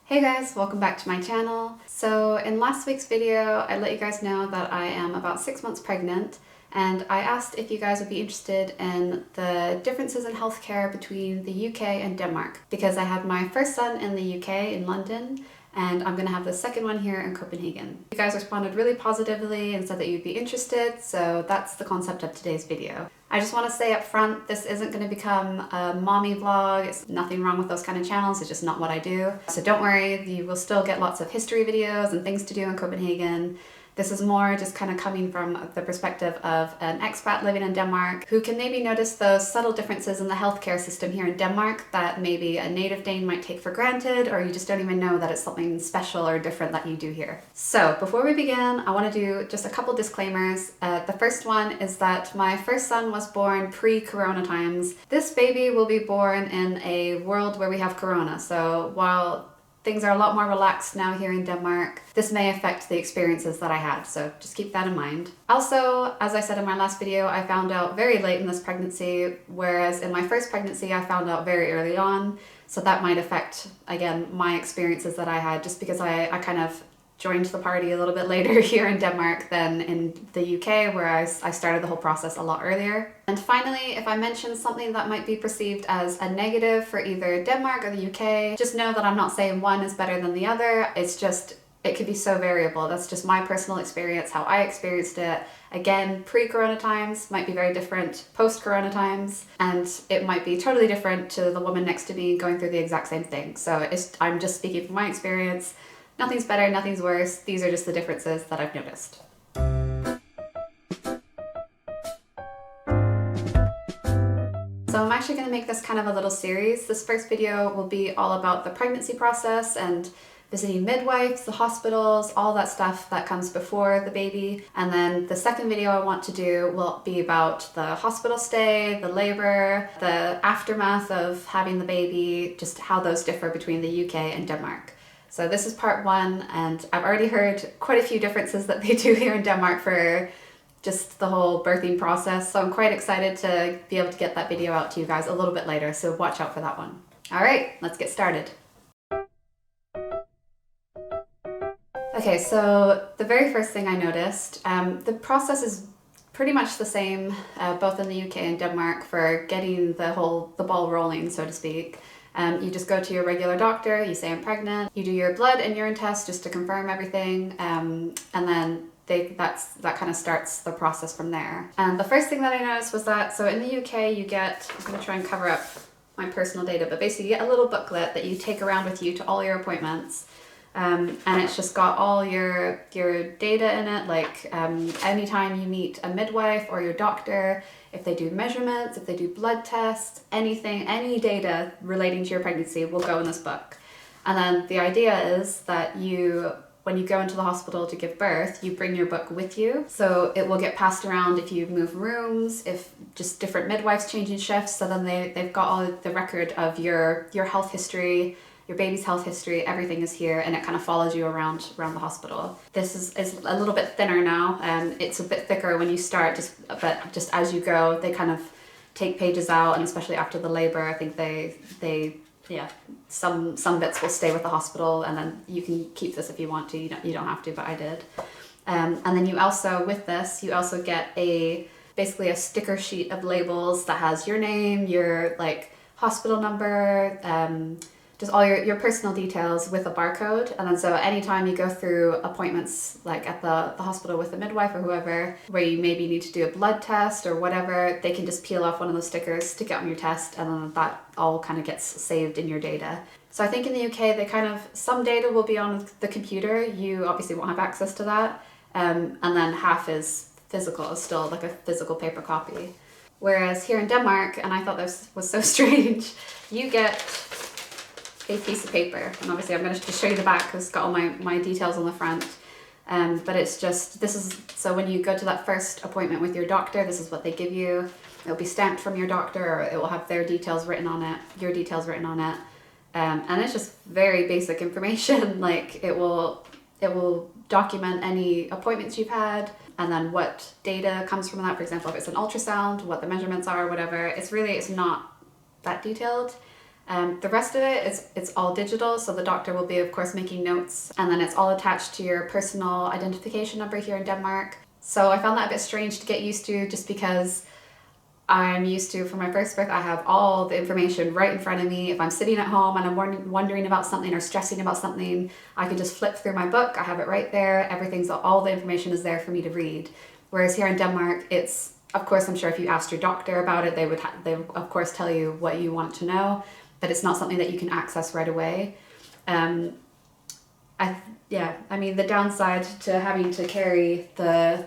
Hey guys, welcome back to my channel. So in last week's video, I let you guys know that I am about 6 months pregnant, and I asked if you guys would be interested in the differences in healthcare between the UK and Denmark, because I had my first son in the UK in London, and I'm gonna have the second one here in Copenhagen. You guys responded really positively and said that you'd be interested, so that's the concept of today's video. I just want to say up front, this isn't going to become a mommy vlog. It's nothing wrong with those kind of channels, it's just not what I do. So don't worry, you will still get lots of history videos and things to do in Copenhagen. This is more just kind of coming from the perspective of an expat living in Denmark who can maybe notice those subtle differences in the healthcare system here in Denmark that maybe a native Dane might take for granted, or you just don't even know that it's something special or different that you do here. So before we begin, I want to do just a couple disclaimers. The first one is that my first son was born pre-corona times. This baby will be born in a world where we have corona, so while things are a lot more relaxed now here in Denmark, this may affect the experiences that I had, so just keep that in mind. Also, as I said in my last video, I found out very late in this pregnancy, whereas in my first pregnancy I found out very early on, so that might affect, again, my experiences that I had, just because I kind of joined the party a little bit later here in Denmark than in the UK, where I started the whole process a lot earlier. And finally, if I mention something that might be perceived as a negative for either Denmark or the UK, just know that I'm not saying one is better than the other. It's just, it could be so variable. That's just my personal experience, how I experienced it. Again, pre-corona times might be very different post-corona times, and it might be totally different to the woman next to me going through the exact same thing. So I'm just speaking from my experience. Nothing's better, nothing's worse. These are just the differences that I've noticed. So I'm actually going to make this kind of a little series. This first video will be all about the pregnancy process and visiting midwives, the hospitals, all that stuff that comes before the baby. And then the second video I want to do will be about the hospital stay, the labor, the aftermath of having the baby, just how those differ between the UK and Denmark. So this is part one, and I've already heard quite a few differences that they do here in Denmark for just the whole birthing process. So I'm quite excited to be able to get that video out to you guys a little bit later, so watch out for that one. All right, let's get started. Okay, so the very first thing I noticed, the process is pretty much the same both in the UK and Denmark for getting the ball rolling, so to speak. You just go to your regular doctor, you say I'm pregnant, you do your blood and urine test just to confirm everything, and then that kind of starts the process from there. And the first thing that I noticed was that, so in the UK you get, I'm going to try and cover up my personal data, but basically you get a little booklet that you take around with you to all your appointments. And it's just got all your data in it, like anytime you meet a midwife or your doctor, if they do measurements, if they do blood tests, anything, any data relating to your pregnancy will go in this book. And then the idea is that when you go into the hospital to give birth, you bring your book with you. So it will get passed around if you move rooms, if just different midwives changing shifts, so then they've got all the record of your health history, your baby's health history, everything is here, and it kind of follows you around the hospital. This is a little bit thinner now, and it's a bit thicker when you start, but just as you go, they kind of take pages out, and especially after the labor, I think yeah, some bits will stay with the hospital, and then you can keep this if you want to. You don't have to, but I did. And then you also, with this, you also get basically a sticker sheet of labels that has your name, your hospital number, just all your personal details with a barcode. And then so anytime you go through appointments like at the hospital with a midwife or whoever, where you maybe need to do a blood test or whatever, they can just peel off one of those stickers, stick it on your test, and then that all kind of gets saved in your data. So I think in the UK some data will be on the computer, you obviously won't have access to that, and then half is physical, still like a physical paper copy. Whereas here in Denmark, and I thought this was so strange, you get a piece of paper, and obviously I'm going to just show you the back because it's got all my details on the front, but it's just, so when you go to that first appointment with your doctor, this is what they give you. It'll be stamped from your doctor, or it will have their details written on it, your details written on it, and it's just very basic information. Like it will document any appointments you've had, and then what data comes from that. For example, if it's an ultrasound, what the measurements are, whatever. It's not that detailed. The rest of it's all digital, so the doctor will be, of course, making notes, and then it's all attached to your personal identification number here in Denmark. So I found that a bit strange to get used to, just because I'm used to, for my first birth, I have all the information right in front of me. If I'm sitting at home and I'm wondering about something or stressing about something, I can just flip through my book. I have it right there. All the information is there for me to read. Whereas here in Denmark, it's, of course, I'm sure if you asked your doctor about it, they would of course tell you what you want to know, but it's not something that you can access right away. I mean, the downside to having to carry the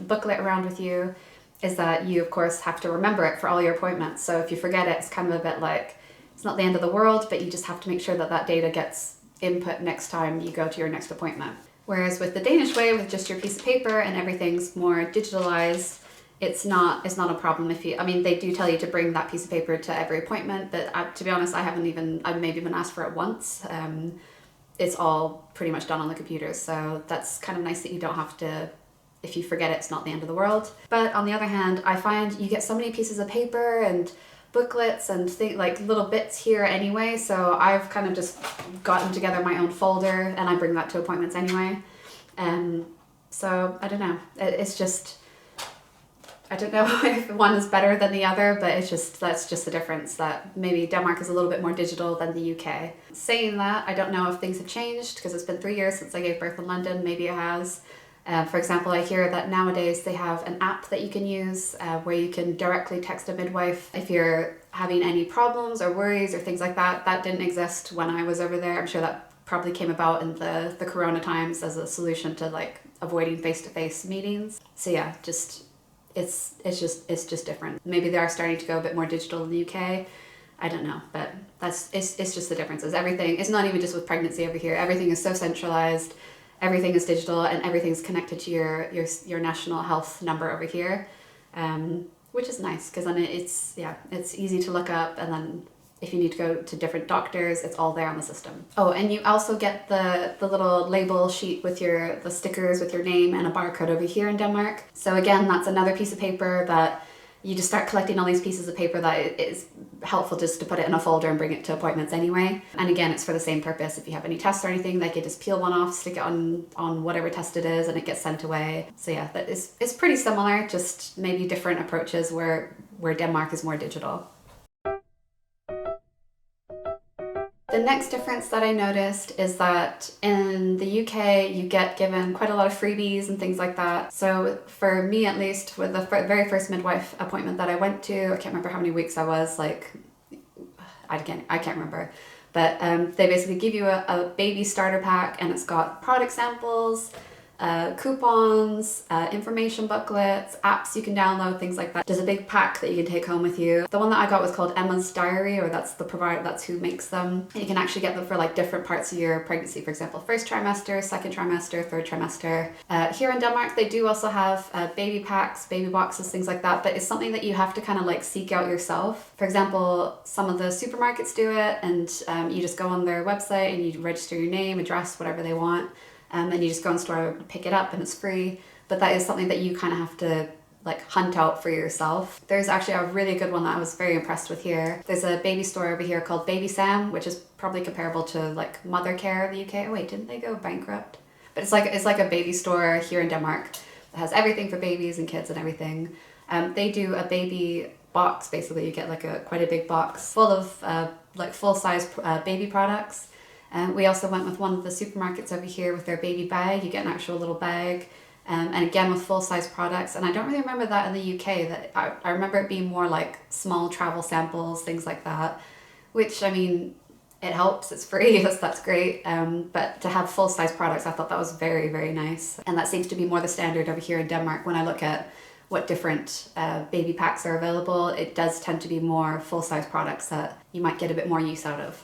booklet around with you is that you, of course, have to remember it for all your appointments. So if you forget it, it's kind of a bit like, it's not the end of the world, but you just have to make sure that that data gets input next time you go to your next appointment. Whereas with the Danish way, with just your piece of paper and everything's more digitalized, it's not a problem if you, I mean, they do tell you to bring that piece of paper to every appointment, but to be honest, I've maybe been asked for it once. It's all pretty much done on the computer, so that's kind of nice that you don't have to, if you forget it, it's not the end of the world. But on the other hand, I find you get so many pieces of paper and booklets and like little bits here anyway, so I've kind of just gotten together my own folder and I bring that to appointments anyway. So I don't know, it's just, I don't know if one is better than the other, but that's just the difference, that maybe Denmark is a little bit more digital than the UK. Saying that, I don't know if things have changed, because it's been 3 years since I gave birth in London. Maybe it has. For example, I hear that nowadays they have an app that you can use where you can directly text a midwife if you're having any problems or worries or things like that. That didn't exist when I was over there. I'm sure that probably came about in the Corona times as a solution to like avoiding face-to-face meetings. So yeah, it's just different. Maybe they are starting to go a bit more digital in the UK. I don't know, but it's just the differences. Everything, it's not even just with pregnancy over here. Everything is so centralized. Everything is digital and everything's connected to your national health number over here, which is nice, because then it's easy to look up, and then if you need to go to different doctors, it's all there on the system. Oh, and you also get the little label sheet with the stickers with your name and a barcode over here in Denmark. So again, that's another piece of paper that you just start collecting all these pieces of paper that is helpful just to put it in a folder and bring it to appointments anyway. And again, it's for the same purpose. If you have any tests or anything, they could just peel one off, stick it on whatever test it is, and it gets sent away. So yeah, it's pretty similar, just maybe different approaches where Denmark is more digital. The next difference that I noticed is that in the UK, you get given quite a lot of freebies and things like that. So for me, at least, with the very first midwife appointment that I went to, I can't remember how many weeks I was, like, I can't remember. But they basically give you a baby starter pack, and it's got product samples, coupons, information booklets, apps you can download, things like that. There's a big pack that you can take home with you. The one that I got was called Emma's Diary, or that's the provider, that's who makes them. You can actually get them for like different parts of your pregnancy, for example, first trimester, second trimester, third trimester. Here in Denmark, they do also have baby packs, baby boxes, things like that, but it's something that you have to kind of like seek out yourself. For example, some of the supermarkets do it, and you just go on their website and you register your name, address, whatever they want. And you just go in the store and pick it up, and it's free. But that is something that you kind of have to like hunt out for yourself. There's actually a really good one that I was very impressed with here. There's a baby store over here called Baby Sam, which is probably comparable to like Mother Care in the UK. Oh wait, didn't they go bankrupt? But it's like a baby store here in Denmark that has everything for babies and kids and everything. They do a baby box, basically. You get like quite a big box full of like full-size baby products. We also went with one of the supermarkets over here with their baby bag. You get an actual little bag, and again with full-size products. And I don't really remember that in the UK. That I remember it being more like small travel samples, things like that, which, I mean, it helps, it's free, that's great. But to have full-size products, I thought that was very, very nice. And that seems to be more the standard over here in Denmark. When I look at what different baby packs are available, it does tend to be more full-size products that you might get a bit more use out of.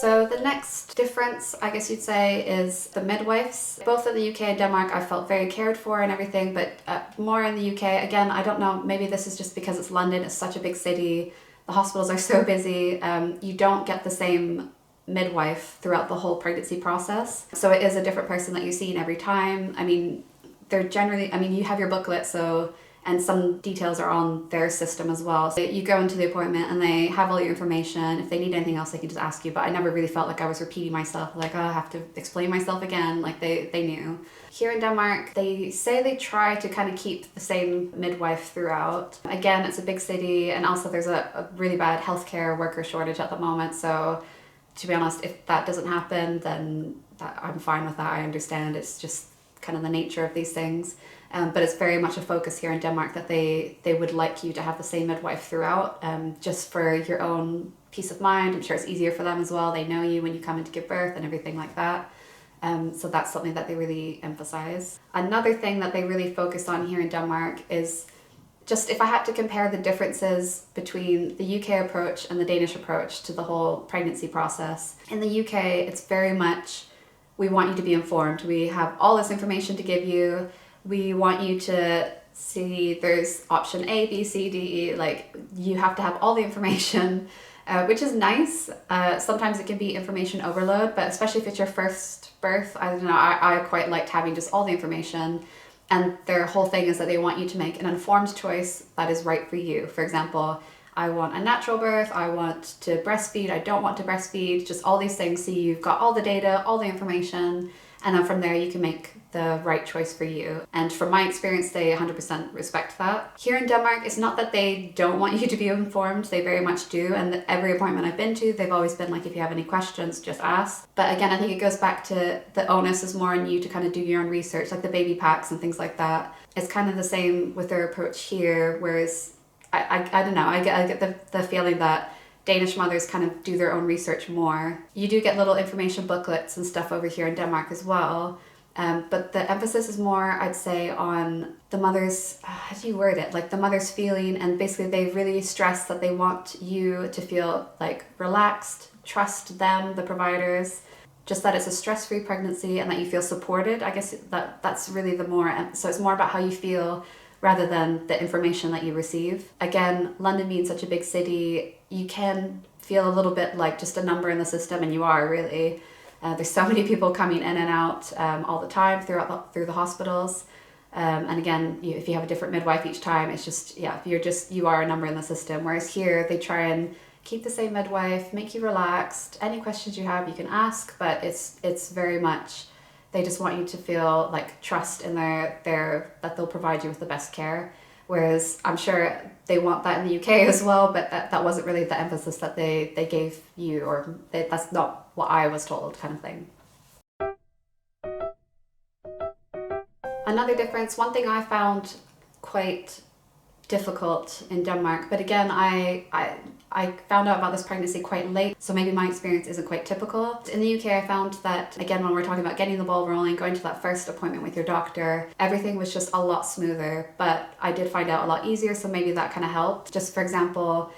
So the next difference, I guess you'd say, is the midwives. Both in the UK and Denmark, I felt very cared for and everything, but more in the UK, again, I don't know, maybe this is just because it's London, it's such a big city, the hospitals are so busy, you don't get the same midwife throughout the whole pregnancy process. So it is a different person that you've seen every time. I mean, they're generally, I mean, you have your booklet, so and some details are on their system as well. So you go into the appointment and they have all your information. If they need anything else, they can just ask you. But I never really felt like I was repeating myself, like, oh, I have to explain myself again. Like they knew. Here in Denmark, they say they try to kind of keep the same midwife throughout. Again, it's a big city, and also there's a really bad healthcare worker shortage at the moment. So to be honest, if that doesn't happen, then I'm fine with that. I understand. It's just kind of the nature of these things. But it's very much a focus here in Denmark that they would like you to have the same midwife throughout, just for your own peace of mind. I'm sure it's easier for them as well. They know you when you come in to give birth and everything like that. So that's something that they really emphasize. Another thing that they really focus on here in Denmark is just if I had to compare the differences between the UK approach and the Danish approach to the whole pregnancy process. In the UK, it's very much, we want you to be informed. We have all this information to give you. We want you to see there's option A, B, C, D, E, like you have to have all the information, which is nice. Sometimes it can be information overload, but especially if it's your first birth, I don't know, I quite liked having just all the information. And their whole thing is that they want you to make an informed choice that is right for you. For example, I want a natural birth, I want to breastfeed, I don't want to breastfeed, just all these things. So you've got all the data, all the information, and then from there you can make the right choice for you. And from my experience, they 100% respect that. Here in Denmark, it's not that they don't want you to be informed, they very much do. And every appointment I've been to, they've always been like, if you have any questions, just ask. But again, I think it goes back to the onus is more on you to kind of do your own research, like the baby packs and things like that. It's kind of the same with their approach here, whereas I don't know, I get the feeling that Danish mothers kind of do their own research more. You do get little information booklets and stuff over here in Denmark as well. But the emphasis is more, I'd say, on the mother's, how do you word it? Like the mother's feeling, and basically they really stress that they want you to feel like relaxed, trust them, the providers, just that it's a stress-free pregnancy and that you feel supported. I guess that's really the more, so it's more about how you feel rather than the information that you receive. Again, London being such a big city, you can feel a little bit like just a number in the system, and you are really. There's so many people coming in and out all the time through the hospitals. And again, if you have a different midwife each time, it's just, yeah, you are a number in the system. Whereas here, they try and keep the same midwife, make you relaxed. Any questions you have, you can ask, but it's very much, they just want you to feel like trust in that they'll provide you with the best care. Whereas I'm sure they want that in the UK as well, but that wasn't really the emphasis that they gave you, or that's not what I was told, kind of thing. Another difference, one thing I found quite difficult in Denmark, but again, I found out about this pregnancy quite late, so maybe my experience isn't quite typical. In the UK, I found that, again, when we're talking about getting the ball rolling, going to that first appointment with your doctor, everything was just a lot smoother, but I did find out a lot easier, so maybe that kind of helped. Just for example,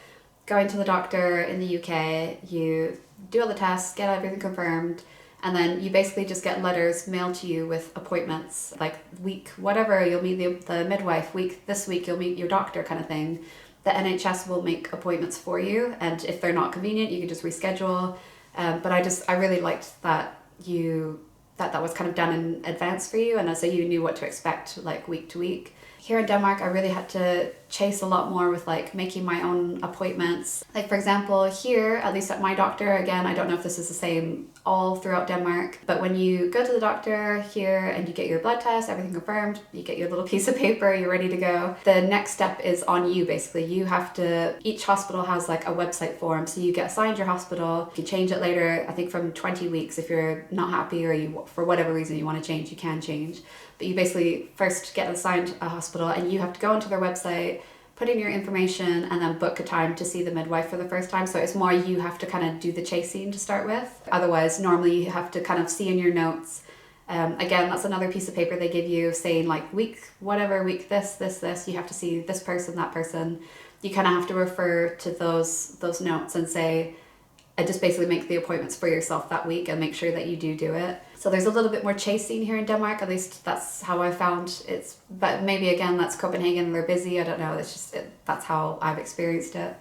going to the doctor in the UK, you do all the tests, get everything confirmed, and then you basically just get letters mailed to you with appointments, like week whatever, you'll meet the midwife, this week you'll meet your doctor, kind of thing. The NHS will make appointments for you, and if they're not convenient, you can just reschedule. But I really liked that that was kind of done in advance for you, and so you knew what to expect like week to week. Here in Denmark, I really had to chase a lot more with like making my own appointments. Like for example, here, at least at my doctor, again, I don't know if this is the same all throughout Denmark, but when you go to the doctor here and you get your blood test, everything confirmed, you get your little piece of paper, you're ready to go. The next step is on you, basically. You have to, each hospital has like a website form, so you get assigned your hospital. You can change it later, I think from 20 weeks. If you're not happy or you, for whatever reason you want to change, you can change. But you basically first get assigned a hospital and you have to go onto their website, put in your information, and then book a time to see the midwife for the first time. So it's more you have to kind of do the chasing to start with. Otherwise, normally you have to kind of see in your notes. Again, that's another piece of paper they give you saying like week this, you have to see this person, that person. You kind of have to refer to those notes and say, just basically make the appointments for yourself that week and make sure that you do it. So there's a little bit more chasing here in Denmark, at least that's how I found it. But maybe again, that's Copenhagen, they're busy, I don't know, it's just, that's how I've experienced it.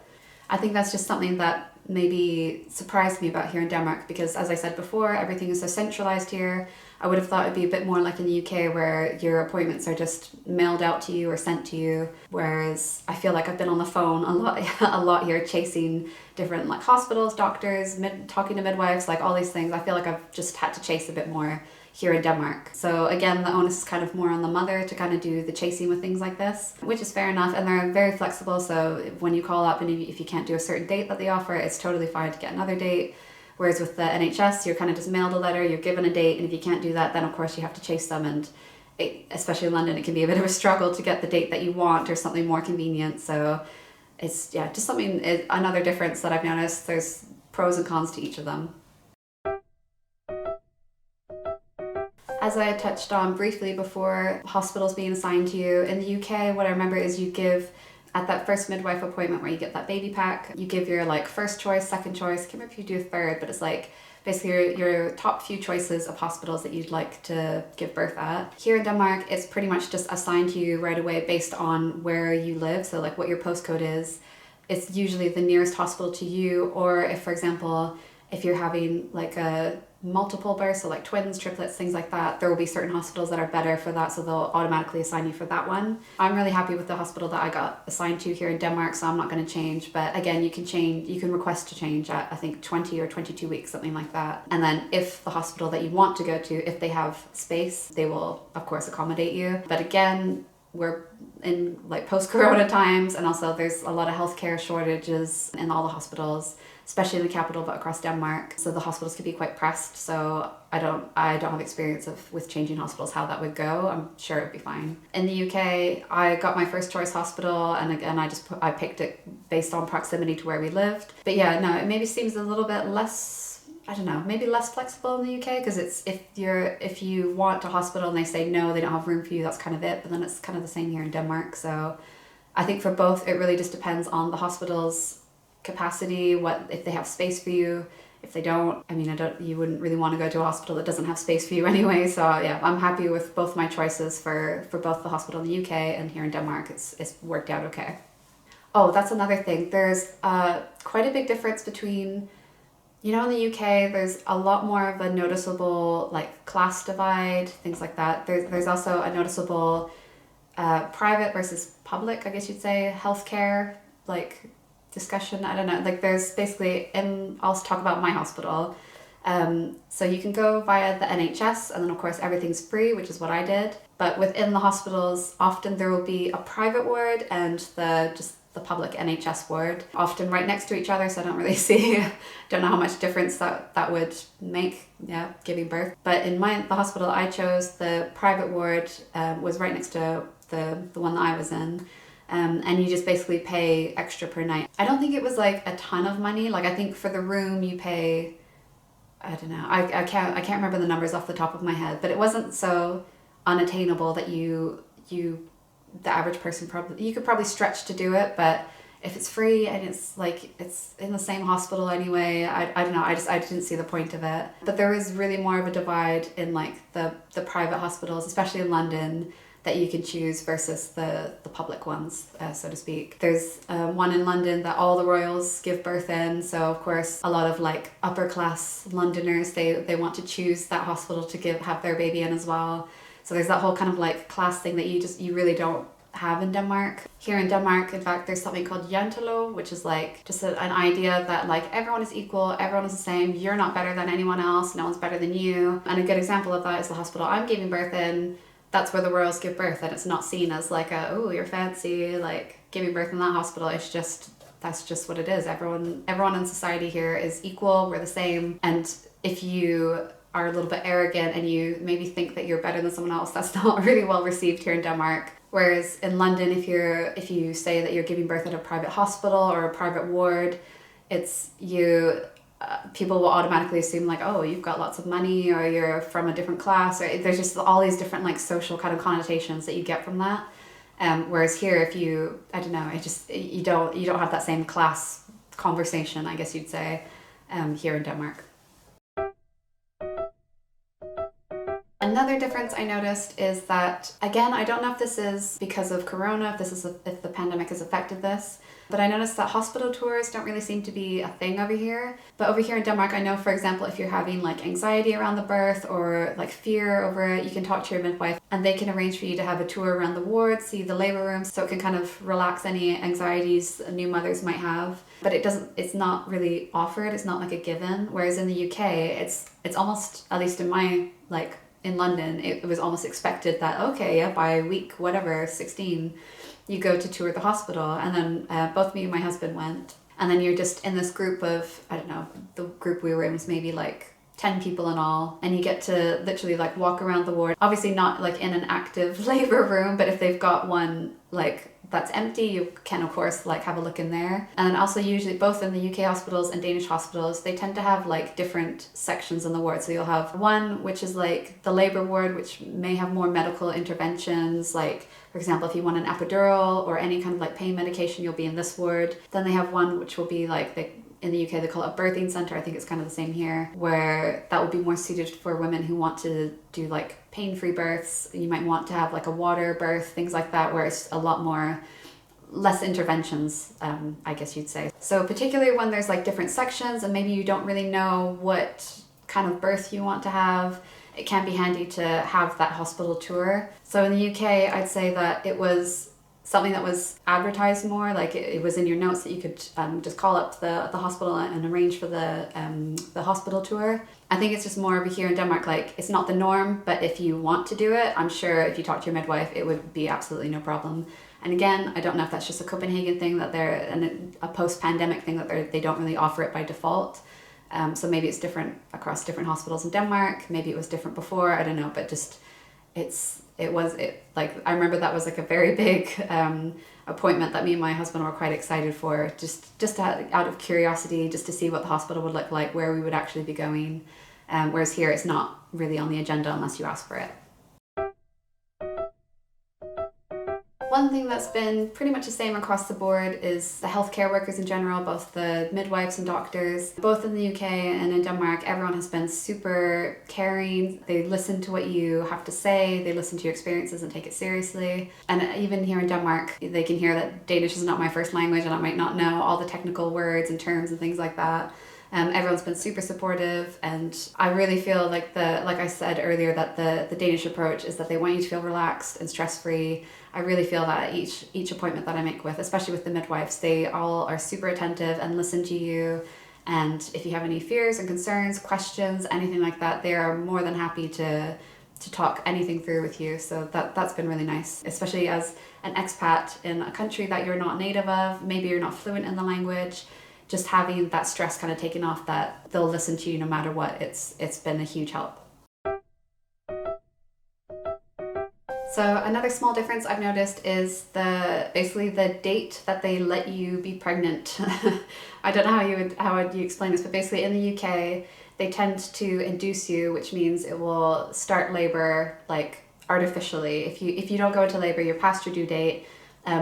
I think that's just something that maybe surprised me about here in Denmark, because as I said before, everything is so centralized here. I would have thought it'd be a bit more like in the UK where your appointments are just mailed out to you or sent to you, whereas I feel like I've been on the phone a lot here, chasing different like hospitals, doctors, talking to midwives, like all these things. I feel like I've just had to chase a bit more here in Denmark. So again, the onus is kind of more on the mother to kind of do the chasing with things like this, which is fair enough, and they're very flexible. So when you call up and if you can't do a certain date that they offer, it's totally fine to get another date. Whereas with the NHS, you're kind of just mailed a letter, you're given a date, and if you can't do that, then of course you have to chase them, and especially in London, it can be a bit of a struggle to get the date that you want or something more convenient. So it's, yeah, just another difference that I've noticed. There's pros and cons to each of them. As I had touched on briefly before, hospitals being assigned to you, in the UK, what I remember is you give, at that first midwife appointment where you get that baby pack, you give your like first choice, second choice, I can't remember if you do a third, but it's like basically your top few choices of hospitals that you'd like to give birth at. Here in Denmark, it's pretty much just assigned to you right away based on where you live, so like what your postcode is. It's usually the nearest hospital to you, or if, for example, if you're having like a multiple births, so like twins, triplets, things like that, there will be certain hospitals that are better for that, so they'll automatically assign you for that one. I'm really happy with the hospital that I got assigned to here in Denmark, so I'm not going to change. But again, you can request to change at I think 20 or 22 weeks, something like that. And then if the hospital that you want to go to, if they have space, they will of course accommodate you. But again, we're in like post-corona times, and also there's a lot of healthcare shortages in all the hospitals, especially in the capital, but across Denmark. So the hospitals could be quite pressed. So I don't have experience with changing hospitals, how that would go. I'm sure it'd be fine. In the UK, I got my first choice hospital, and again, I picked it based on proximity to where we lived. But yeah, no, it maybe seems a little bit less, I don't know, maybe less flexible in the UK, because it's if you want a hospital and they say no, they don't have room for you, that's kind of it. But then it's kind of the same here in Denmark. So I think for both, it really just depends on the hospital's capacity, what if they have space for you. If they don't, I mean, you wouldn't really want to go to a hospital that doesn't have space for you anyway. So yeah, I'm happy with both my choices for both the hospital in the UK and here in Denmark. It's worked out okay. Oh, that's another thing. There's quite a big difference between, you know, in the UK, there's a lot more of a noticeable like class divide, things like that. There's also a noticeable private versus public, I guess you'd say, healthcare like discussion. I don't know, like there's basically, I'll talk about my hospital. So you can go via the NHS, and then of course everything's free, which is what I did. But within the hospitals, often there will be a private ward and the public NHS ward, often right next to each other, so I don't really see, don't know how much difference that would make, yeah, giving birth. But in the hospital I chose, the private ward was right next to the one that I was in. And you just basically pay extra per night. I don't think it was like a ton of money. Like I think for the room you pay, I don't know, I can't remember the numbers off the top of my head, but it wasn't so unattainable that the average person you could probably stretch to do it. But if it's free and it's like it's in the same hospital anyway, I don't know, I didn't see the point of it. But there is really more of a divide in like the private hospitals, especially in London, that you can choose versus the public ones, so to speak. There's one in London that all the royals give birth in, so of course a lot of like upper class Londoners, they want to choose that hospital to have their baby in as well. So there's that whole kind of like class thing that you really don't have in Denmark. Here in Denmark, in fact, there's something called 𝗔𝗕𝗘𝗥𝗦, which is like just an idea that like everyone is equal, everyone is the same, you're not better than anyone else, no one's better than you. And a good example of that is the hospital I'm giving birth in. That's where the royals give birth, and it's not seen as like oh, you're fancy, like giving birth in that hospital. It's just, that's just what it is. Everyone in society here is equal, we're the same. And if you are a little bit arrogant and you maybe think that you're better than someone else, that's not really well received here in Denmark. Whereas in London, if you say that you're giving birth at a private hospital or a private ward, it's people will automatically assume like, oh, you've got lots of money, or you're from a different class, or there's just all these different like social kind of connotations that you get from that. Whereas here, if you, I don't know, you don't have that same class conversation, I guess you'd say, here in Denmark. Another difference I noticed is that, again, I don't know if this is because of Corona, if the pandemic has affected this, but I noticed that hospital tours don't really seem to be a thing over here. But over here in Denmark, I know, for example, if you're having like anxiety around the birth or like fear over it, you can talk to your midwife and they can arrange for you to have a tour around the ward, see the labor rooms, so it can kind of relax any anxieties new mothers might have. But it's not really offered, it's not like a given. Whereas in the UK, it's almost, at least in my, like, in London, it was almost expected that, okay, yeah, by week whatever, 16, you go to tour the hospital. And then both me and my husband went. And then you're just in this group of, I don't know, the group we were in was maybe like 10 people in all. And you get to literally like walk around the ward. Obviously not like in an active labor room, but if they've got one like that's empty, you can of course like have a look in there. And also usually both in the UK hospitals and Danish hospitals, they tend to have like different sections in the ward. So you'll have one which is like the labor ward, which may have more medical interventions, like for example if you want an epidural or any kind of like pain medication, you'll be in this ward. Then they have one which will be like in the UK they call it a birthing center. I think it's kind of the same here, where that would be more suited for women who want to do like pain-free births. You might want to have like a water birth, things like that, where it's a lot more less interventions, I guess you'd say. So particularly when there's like different sections and maybe you don't really know what kind of birth you want to have, it can be handy to have that hospital tour. So in the UK, I'd say that it was something that was advertised more, like it was in your notes that you could just call up the hospital and arrange for the hospital tour. I think it's just more over here in Denmark, like it's not the norm, but if you want to do it, I'm sure if you talk to your midwife, it would be absolutely no problem. And again, I don't know if that's just a Copenhagen thing that a post-pandemic thing that they don't really offer it by default. So maybe it's different across different hospitals in Denmark. Maybe it was different before, I don't know, but just like I remember that was like a very big appointment that me and my husband were quite excited for, just out of curiosity, just to see what the hospital would look like, where we would actually be going. Whereas here it's not really on the agenda unless you ask for it. One thing that's been pretty much the same across the board is the healthcare workers in general, both the midwives and doctors. Both in the UK and in Denmark, everyone has been super caring. They listen to what you have to say, they listen to your experiences and take it seriously. And even here in Denmark, they can hear that Danish is not my first language and I might not know all the technical words and terms and things like that. Everyone's been super supportive, and I really feel like I said earlier, that the Danish approach is that they want you to feel relaxed and stress-free. I really feel that each appointment that I make with, especially with the midwives, they all are super attentive and listen to you. And if you have any fears and concerns, questions, anything like that, they are more than happy to talk anything through with you. So that's been really nice, especially as an expat in a country that you're not native of, maybe you're not fluent in the language. Just having that stress kind of taken off, that they'll listen to you no matter what, it's been a huge help. So another small difference I've noticed is basically the date that they let you be pregnant. I don't know how would you explain this, but basically in the UK they tend to induce you, which means it will start labor like artificially. If you don't go into labor, you're past your due date.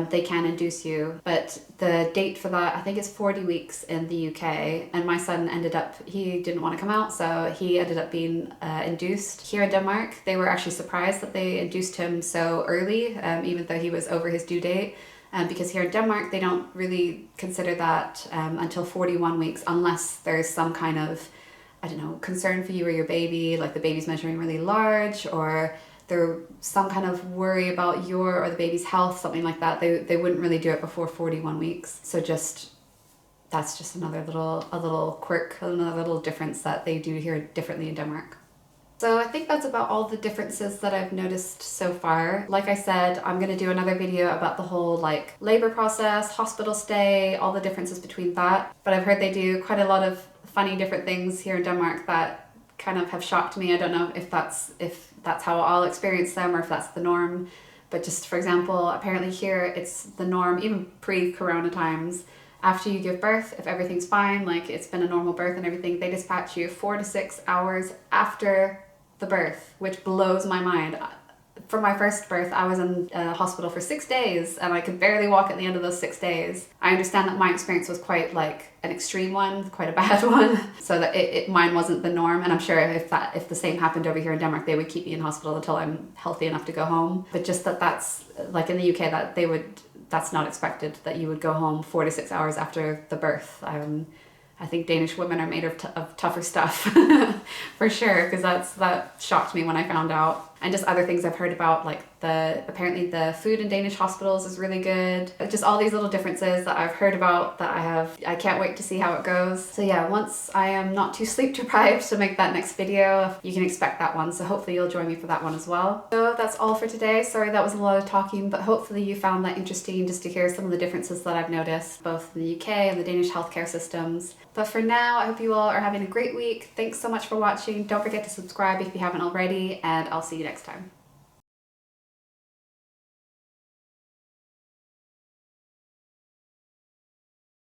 They can induce you, but the date for that, I think it's 40 weeks in the UK, and my son he didn't want to come out, so he ended up being induced. Here in Denmark, they were actually surprised that they induced him so early, even though he was over his due date, because here in Denmark, they don't really consider that until 41 weeks, unless there's some kind of, I don't know, concern for you or your baby, like the baby's measuring really large, or there's some kind of worry about your or the baby's health, something like that. They wouldn't really do it before 41 weeks. So that's just another little quirk, another little difference that they do here differently in Denmark. So I think that's about all the differences that I've noticed so far. Like I said, I'm going to do another video about the whole like labor process, hospital stay, all the differences between that. But I've heard they do quite a lot of funny different things here in Denmark that kind of have shocked me. I don't know if that's how I'll experience them or if that's the norm, but just for example, apparently here it's the norm, even pre-corona times, after you give birth, if everything's fine, like it's been a normal birth and everything, they dispatch you 4 to 6 hours after the birth, which blows my mind. For my first birth, I was in hospital for 6 days and I could barely walk at the end of those 6 days. I understand that my experience was quite like an extreme one, quite a bad one, so that mine wasn't the norm, and I'm sure if the same happened over here in Denmark, they would keep me in hospital until I'm healthy enough to go home. But just that's like in the UK, that's not expected, that you would go home 4 to 6 hours after the birth. I think Danish women are made of tougher stuff for sure, because that shocked me when I found out. And just other things I've heard about, like apparently the food in Danish hospitals is really good. Just all these little differences that I've heard about that I can't wait to see how it goes. So yeah, once I am not too sleep deprived to make that next video, you can expect that one. So hopefully you'll join me for that one as well. So that's all for today. Sorry that was a lot of talking, but hopefully you found that interesting just to hear some of the differences that I've noticed, both in the UK and the Danish healthcare systems. But for now, I hope you all are having a great week. Thanks so much for watching. Don't forget to subscribe if you haven't already, and I'll see you next time.